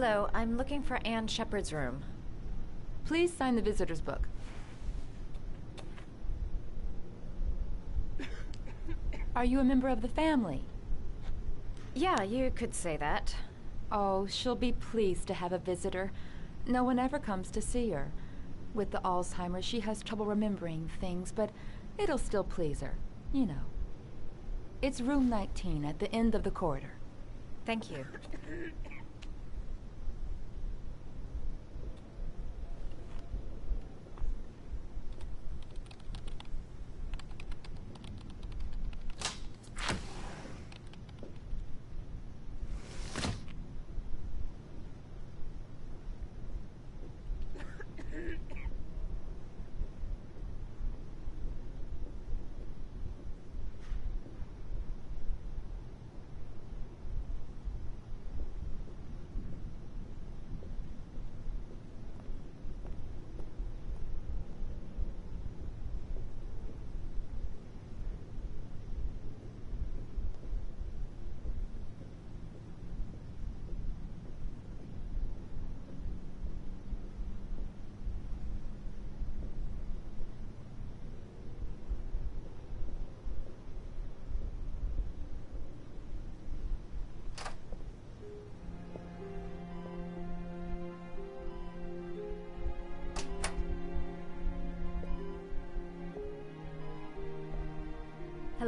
Hello, I'm looking for Anne Shepard's room. Please sign the visitor's book. Are you a member of the family? Yeah, you could say that. Oh, she'll be pleased to have a visitor. No one ever comes to see her. With the Alzheimer's, she has trouble remembering things, but it'll still please her. You know. It's room 19 at the end of the corridor. Thank you.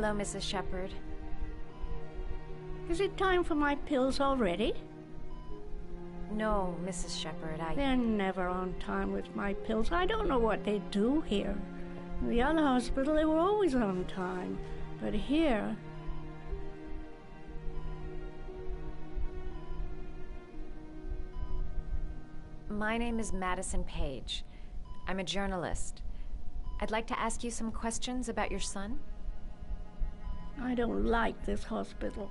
Hello, Mrs. Shepard. Is it time for my pills already? No, Mrs. Shepard, They're never on time with my pills. I don't know what they do here. In the other hospital, they were always on time. But here... My name is Madison Page. I'm a journalist. I'd like to ask you some questions about your son. I don't like this hospital.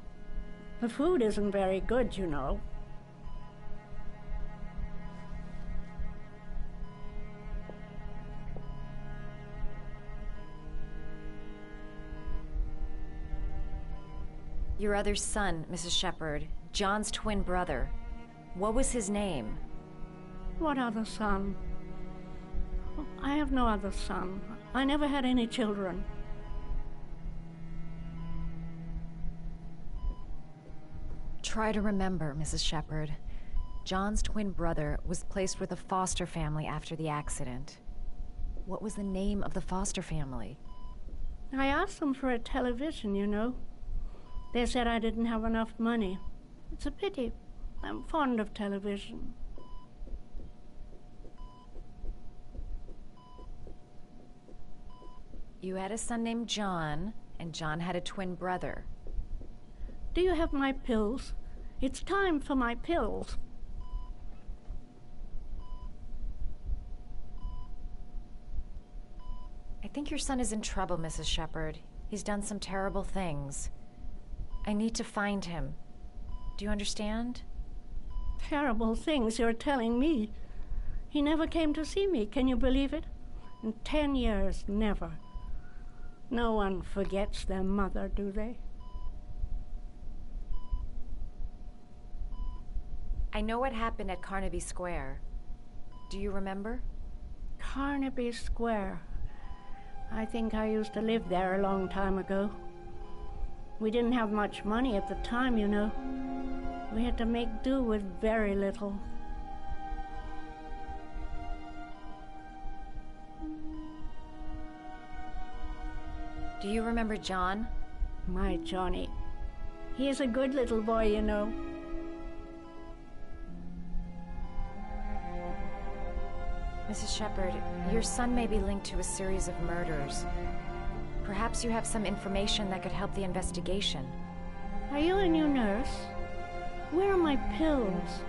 The food isn't very good, you know. Your other son, Mrs. Shepard, John's twin brother. What was his name? What other son? Oh, I have no other son. I never had any children. Try to remember, Mrs. Shepard. John's twin brother was placed with a foster family after the accident. What was the name of the foster family? I asked them for a television, you know. They said I didn't have enough money. It's a pity. I'm fond of television. You had a son named John, and John had a twin brother. Do you have my pills? It's time for my pills. I think your son is in trouble, Mrs. Shepard. He's done some terrible things. I need to find him. Do you understand? Terrible things you're telling me. He never came to see me, can you believe it? In 10 years, never. No one forgets their mother, do they? I know what happened at Carnaby Square. Do you remember? Carnaby Square. I think I used to live there a long time ago. We didn't have much money at the time, you know. We had to make do with very little. Do you remember John? My Johnny. He is a good little boy, you know. Mrs. Shepard, your son may be linked to a series of murders. Perhaps you have some information that could help the investigation. Are you a new nurse? Where are my pills?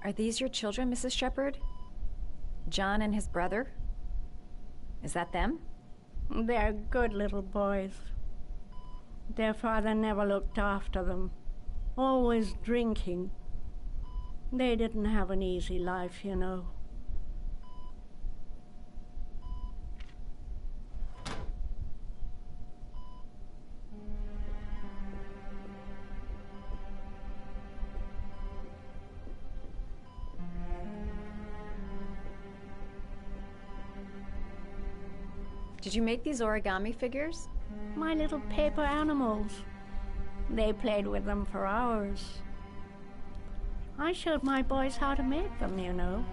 Are Are these your children, Mrs. Shepherd? John and his brother? Is that them? They're good little boys. Their father never looked after them, always drinking. They didn't have an easy life, you know. Did you make these origami figures? My little paper animals. They played with them for hours. I showed my boys how to make them, you know.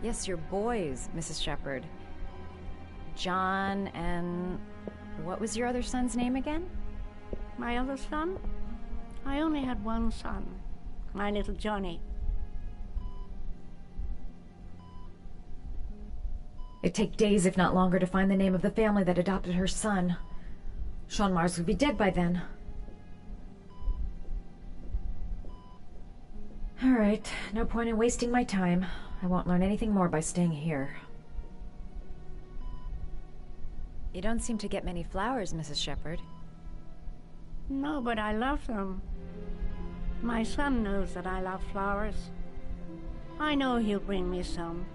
Yes, your boys, Mrs. Shepherd. John and... what was your other son's name again? My other son? I only had one son. My little Johnny. It'd take days, if not longer, to find the name of the family that adopted her son. Sean Mars would be dead by then. All right, no point in wasting my time. I won't learn anything more by staying here. You don't seem to get many flowers, Mrs. Shepherd. No, but I love them. My son knows that I love flowers. I know he'll bring me some.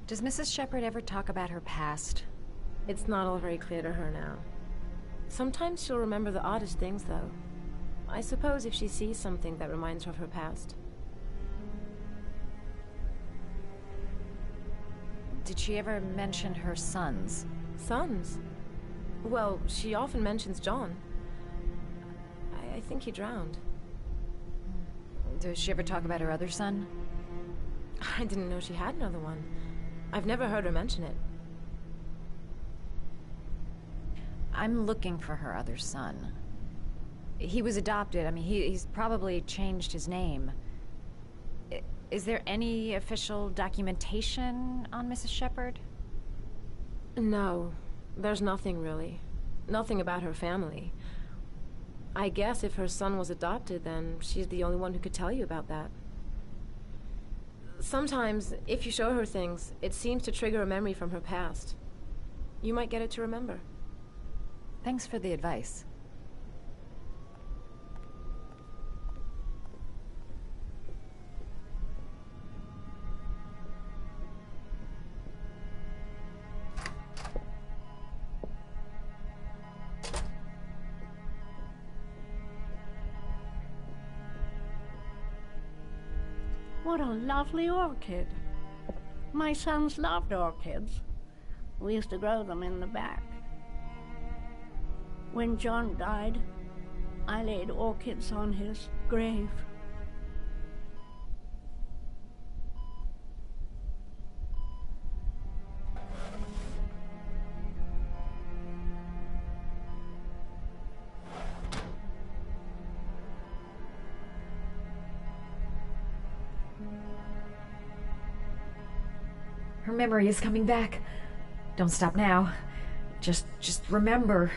Does Mrs. Shepherd ever talk about her past? It's not all very clear to her now. Sometimes she'll remember the oddest things, though. I suppose if she sees something that reminds her of her past. Did she ever mention her sons? Sons? Well, she often mentions John. I think he drowned. Does she ever talk about her other son? I didn't know she had another one. I've never heard her mention it. I'm looking for her other son. He was adopted. I mean, he's probably changed his name. Is there any official documentation on Mrs. Shepherd? No, there's nothing really. Nothing about her family. I guess if her son was adopted, then she's the only one who could tell you about that. Sometimes, if you show her things, it seems to trigger a memory from her past. You might get it to remember. Thanks for the advice. What a lovely orchid. My sons loved orchids. We used to grow them in the back. When John died, I laid orchids on his grave. Her memory is coming back. Don't stop now. Just remember.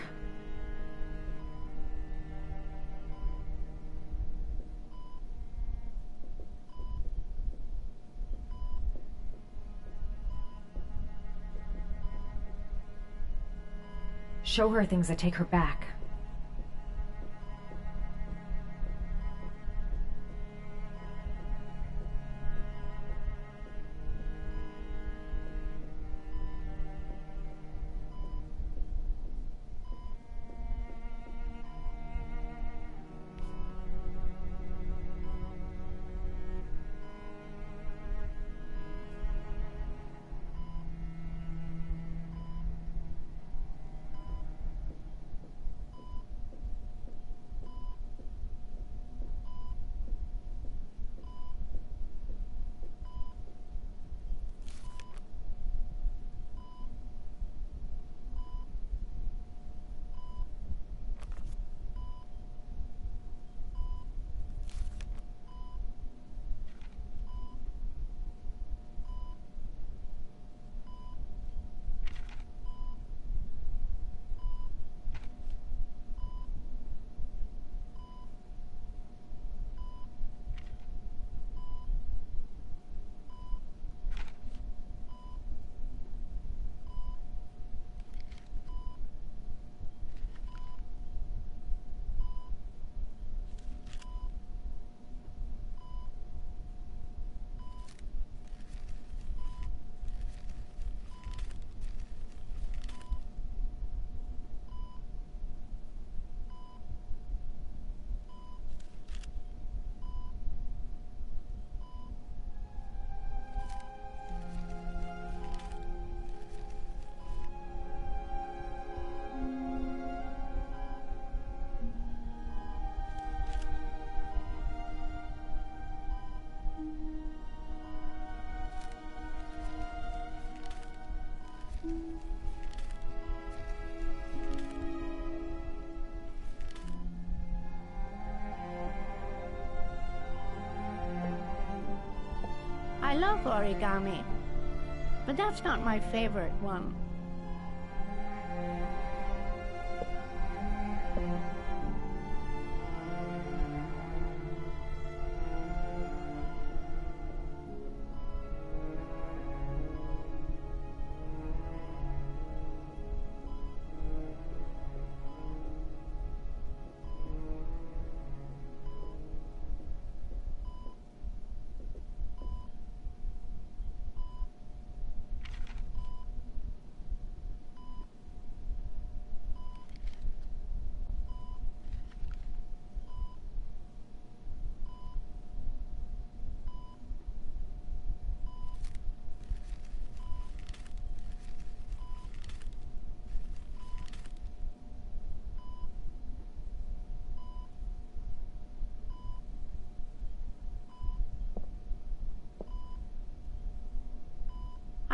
Show her things that take her back. love origami, but that's not my favorite one.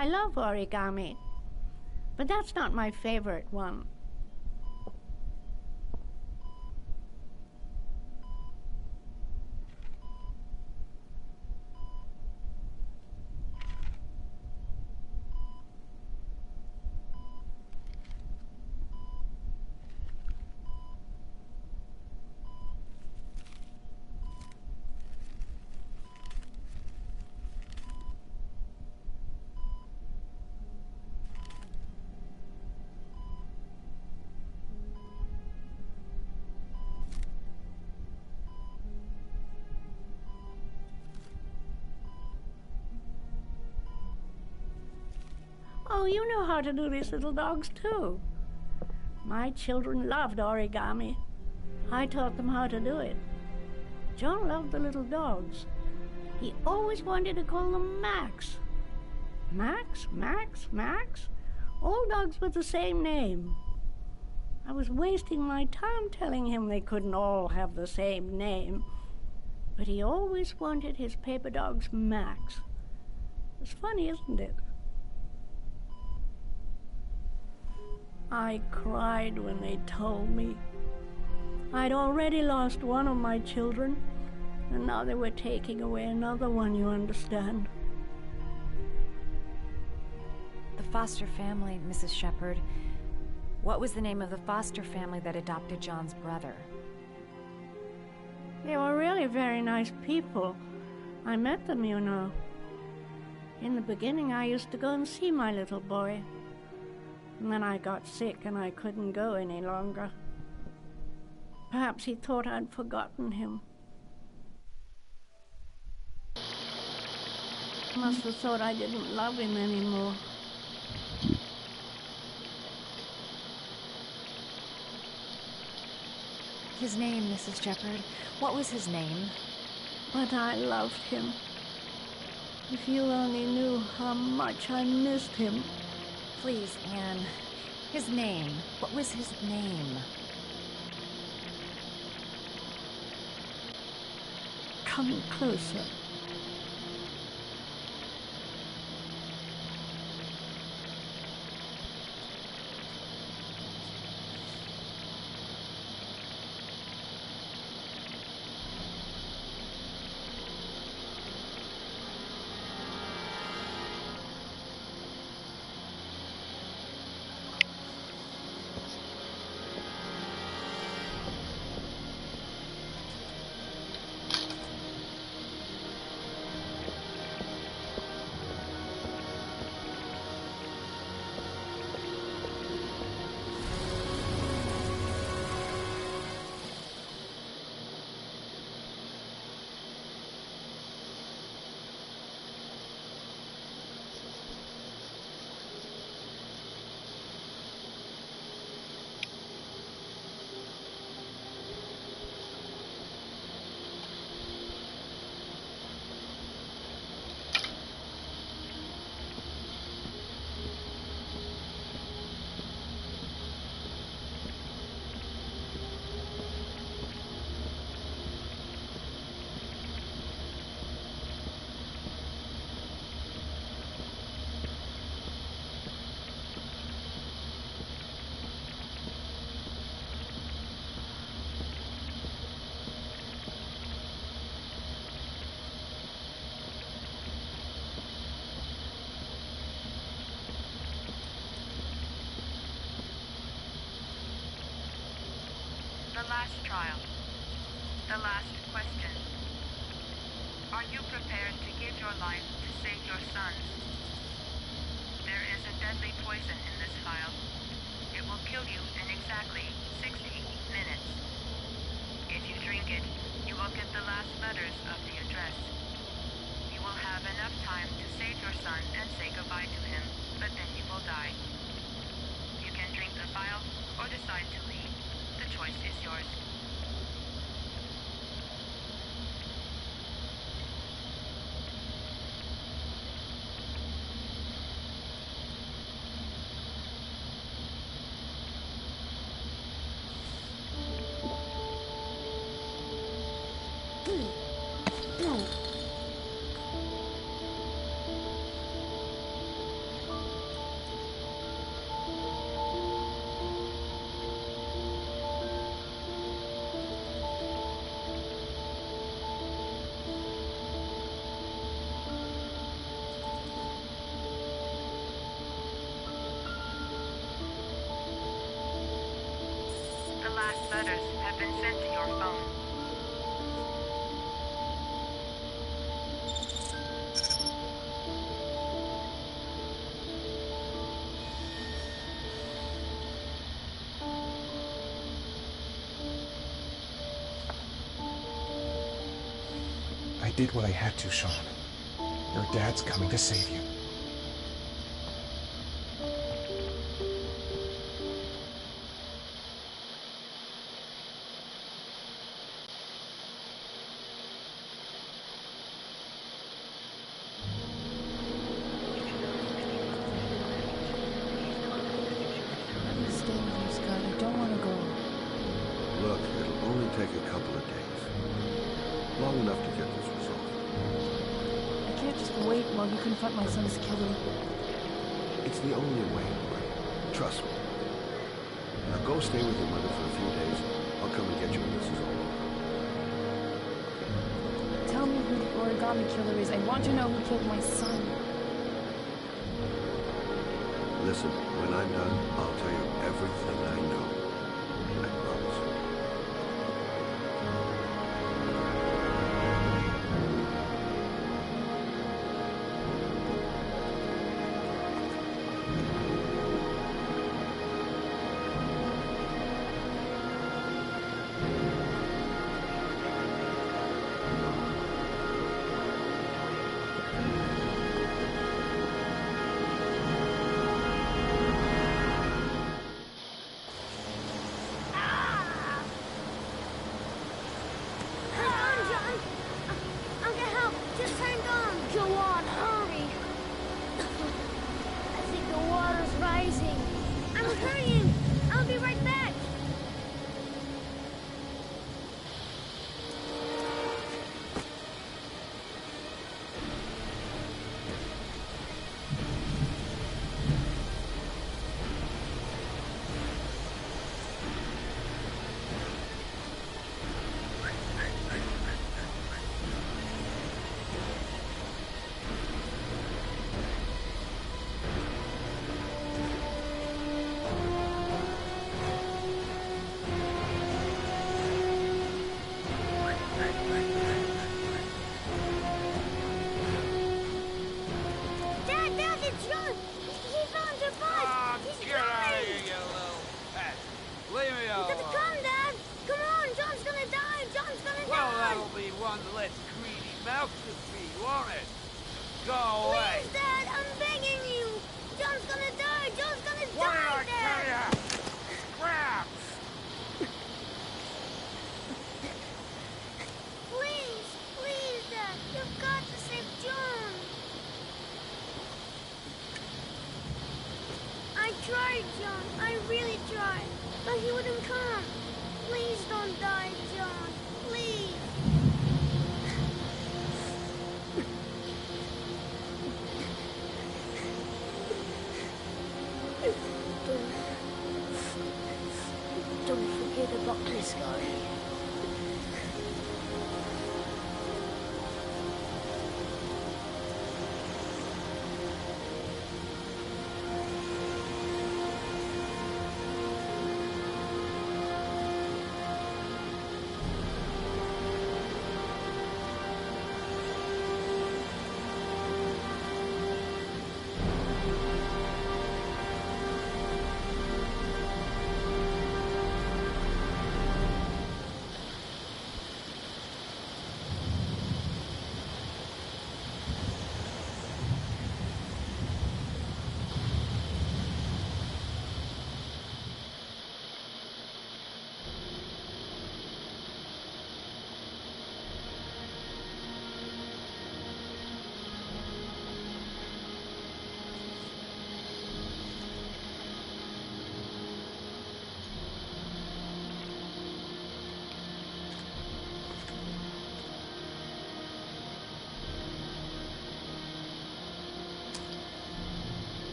I love origami, but that's not my favorite one. Oh, you know how to do these little dogs, too. My children loved origami. I taught them how to do it. John loved the little dogs. He always wanted to call them Max. Max, Max, Max? All dogs with the same name. I was wasting my time telling him they couldn't all have the same name. But he always wanted his paper dogs Max. It's funny, isn't it? I cried when they told me. I'd already lost one of my children, and now they were taking away another one, you understand. The foster family, Mrs. Shepherd. What was the name of the foster family that adopted John's brother? They were really very nice people. I met them, you know. In the beginning, I used to go and see my little boy. And then I got sick and I couldn't go any longer. Perhaps he thought I'd forgotten him. Must have thought I didn't love him anymore. His name, Mrs. Shepherd. What was his name? But I loved him. If you only knew how much I missed him. Please, Anne. His name. What was his name? Come closer. last trial. The last question. Are you prepared to give your life to save your son? There is a deadly poison in this vial. It will kill you in exactly 60 minutes. If you drink it, you will get the last letters of the address. You will have enough time to save your son and say goodbye to him, but then you will die. You can drink the vial or decide to leave. The choice is yours. The last letters have been sent to your phone. I did what I had to, Sean. Your dad's coming to save you. Stay with you, Scott. I don't want to go. Look, it'll only take a couple of days. Long enough to get this resolved. I can't just wait while you confront my son's killer. It's the only way, Lauren. Trust me. Now go stay with your mother for a few days. I'll come and get you when this is all over. Tell me who the origami killer is. I want to know who killed my son. Listen, when I'm done, I'll tell you everything I know. I promise. tried, John. I really tried. But he wouldn't come. Please don't die, John. Please.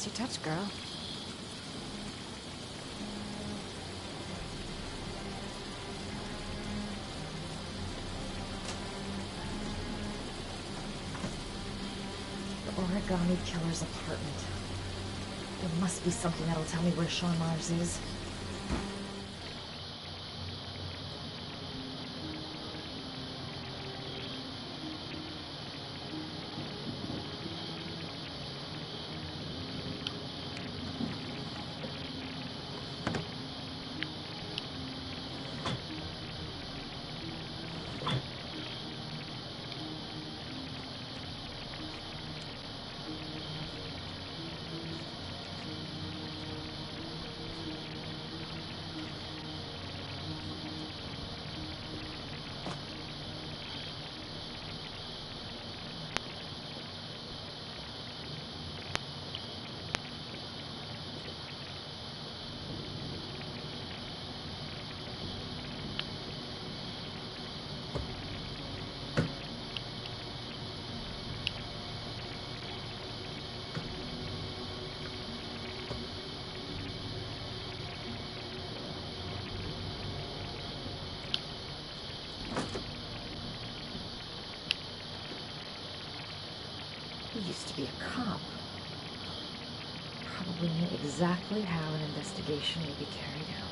What's your touch, girl? The Origami Killer's apartment. There must be something that'll tell me where Sean Mars is. He used to be a cop. Probably knew exactly how an investigation would be carried out.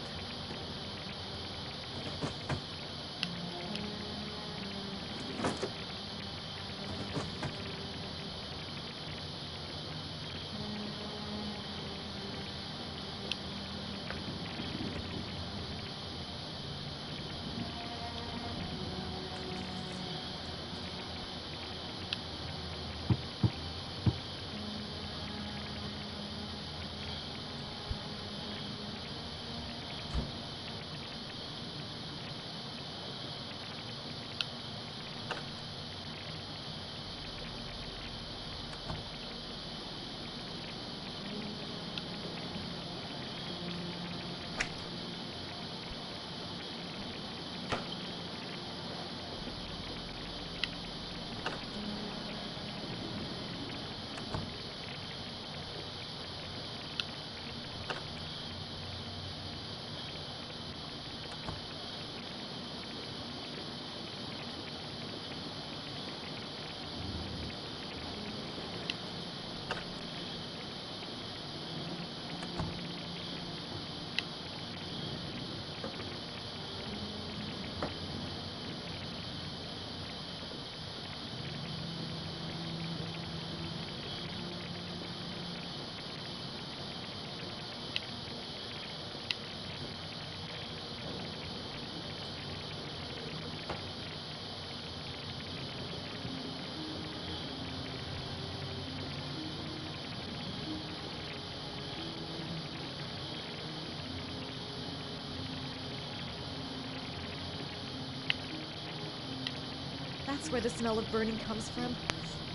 That's where the smell of burning comes from.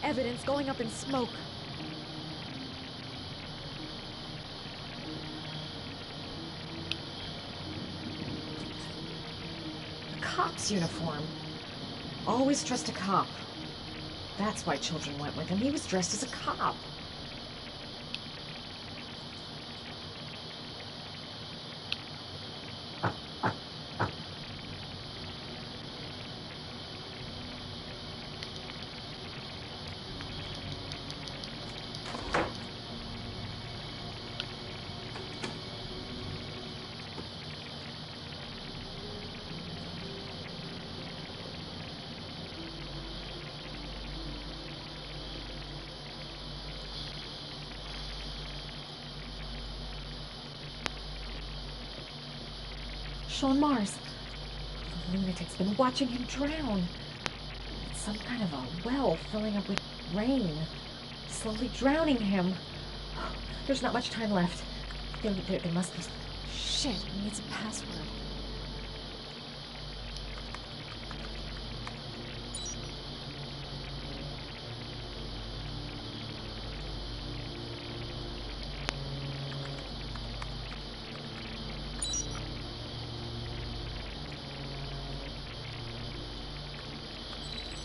Evidence going up in smoke. A cop's uniform. Always trust a cop. That's why children went with him. He was dressed as a cop. Sean Mars. The lunatic's been watching him drown. It's some kind of a well filling up with rain, slowly drowning him. There's not much time left. There must be... Shit, he needs a password.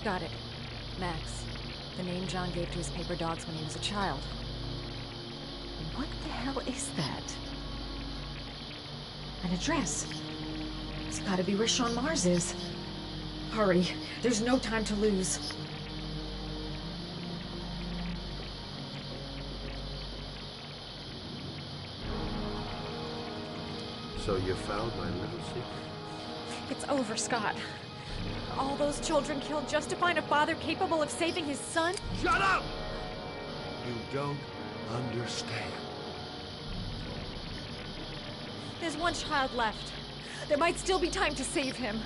Got it. Max. The name John gave to his paper dogs when he was a child. What the hell is that? An address. It's gotta be where Sean Mars is. Hurry. There's no time to lose. So you found my little secret? It's over, Scott. All those children killed just to find a father capable of saving his son? Shut up! You don't understand. There's one child left. There might still be time to save him.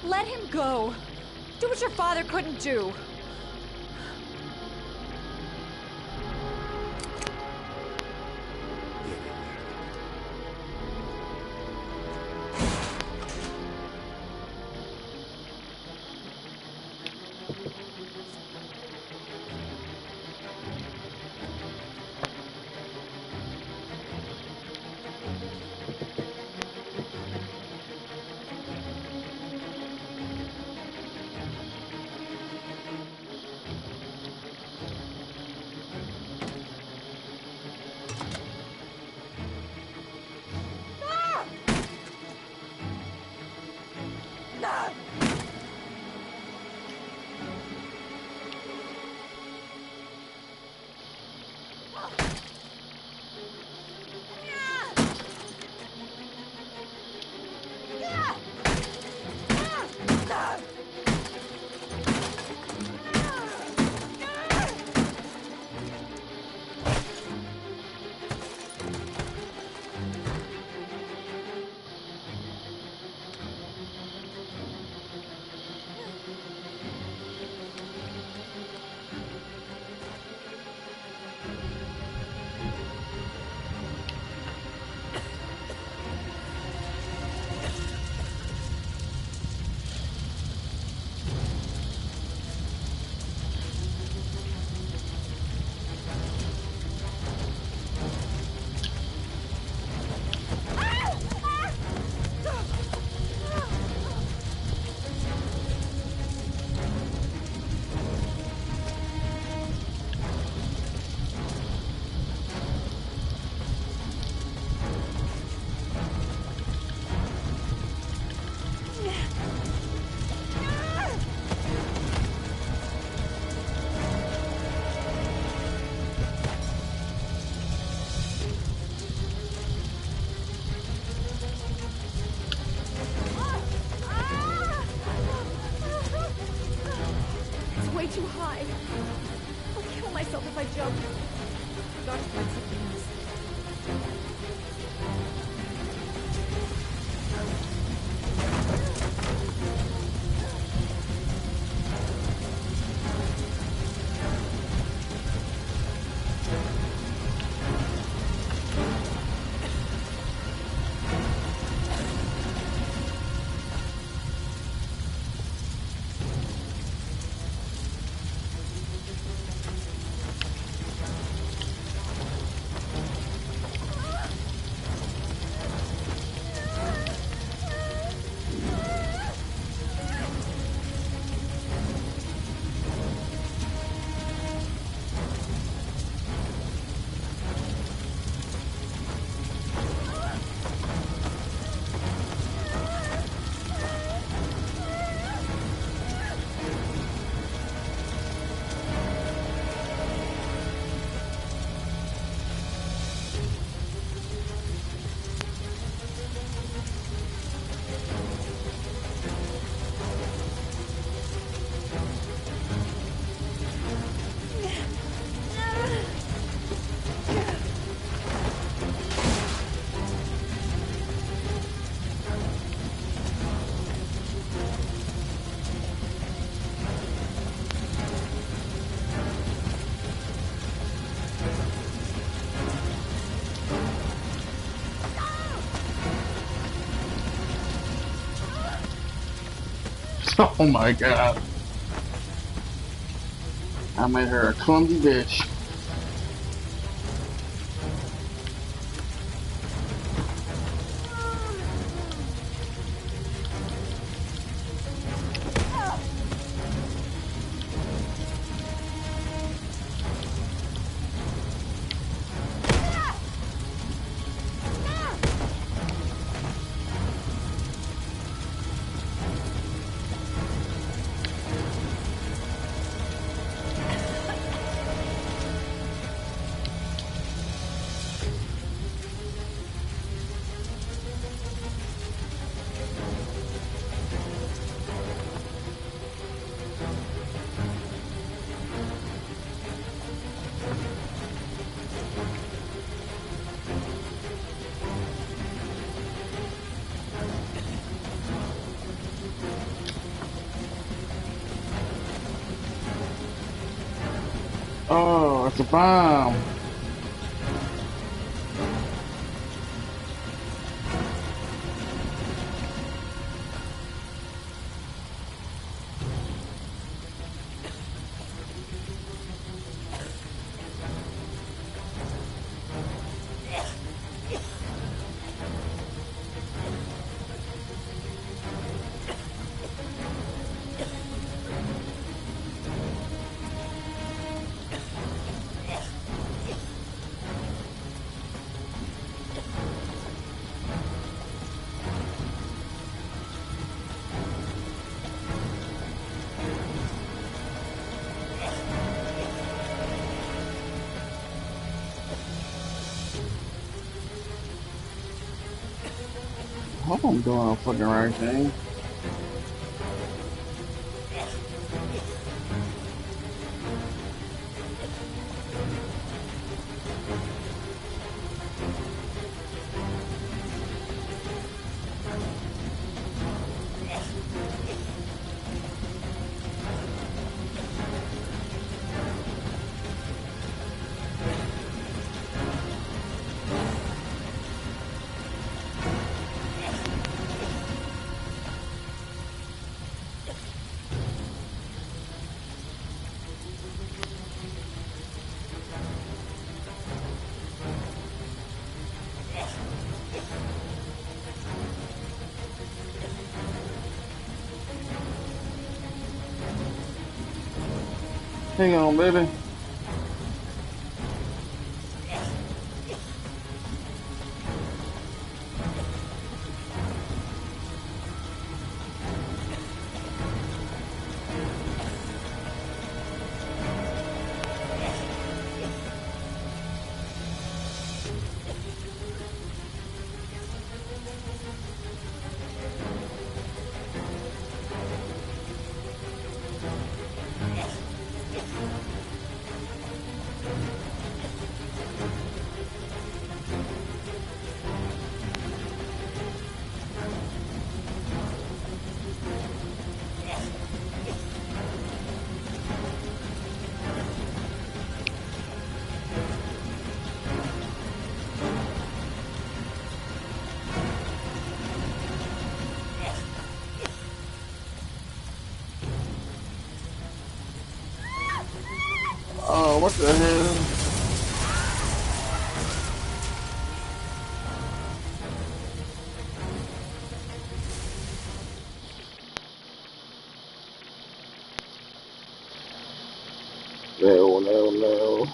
Let him go. Do what your father couldn't do. Too high. I'll kill myself if I jump. Gotta find something else. Oh my god. I made her a clumsy bitch. What's the bomb? I hope I'm doing the fucking right thing. Hang on, baby. Oh, what the hell? No.